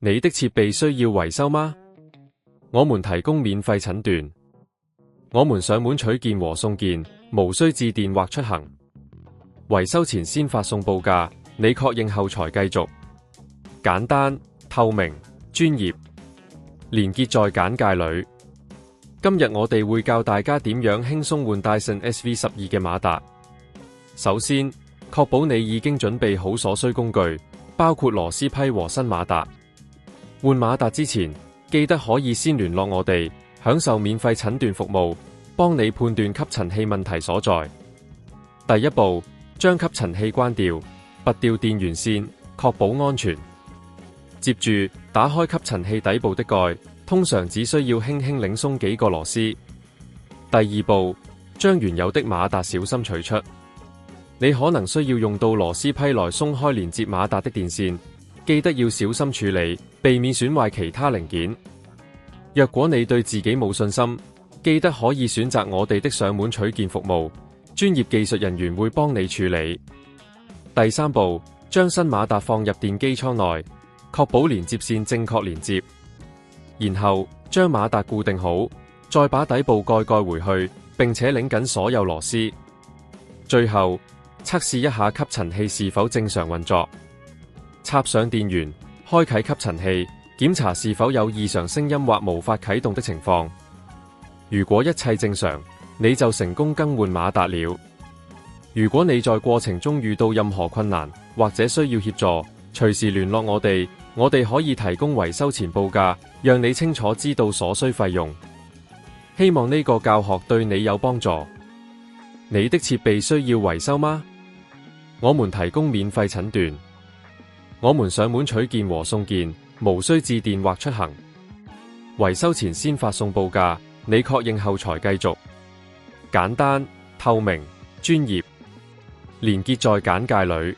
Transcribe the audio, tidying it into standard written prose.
你的設備需要維修嗎？我們提供免費診斷，我們上門取件和送件，無需致電或出行。維修前先發送報價，你確認後才繼續。簡單、透明、專業，連結在簡介裏。今日我哋會教大家點樣輕鬆換Dyson SV12嘅馬達。首先，確保你已經準備好所需工具，包括螺絲批和新馬達。換馬達之前，記得可以先聯絡我哋，享受免費診斷服務，幫你判斷吸塵器問題所在。第一步，將吸塵器關掉，拔掉電源線，確保安全。接住，打開吸塵器底部的蓋，通常只需要輕輕擰鬆幾個螺絲。第二步，將原有的馬達小心取出。你可能需要用到螺絲批來鬆開連接馬達的電線，記得要小心處理，避免損壞其他零件。若果你對自己冇信心，記得可以選擇我哋的上門取件服務，專業技術人員會幫你處理。第三步，將新馬達放入電機艙內，確保連接線正確連接。然後將馬達固定好，再把底部蓋蓋回去，並且擰緊所有螺絲。最後，測試一下吸塵器是否正常運作。插上電源，開啟吸塵器，檢查是否有異常聲音或無法啟動的情況。如果一切正常，你就成功更換馬達了。如果你在過程中遇到任何困難或者需要協助，隨時聯絡我哋，我哋可以提供維修前報價，讓你清楚知道所需費用。希望呢個教學對你有幫助。你的設備需要維修嗎？我們提供免費診斷，我們上門取件和送件，無需致電或出行。維修前先發送報價，你確認後才繼續。簡單、透明、專業，連結在簡介裏。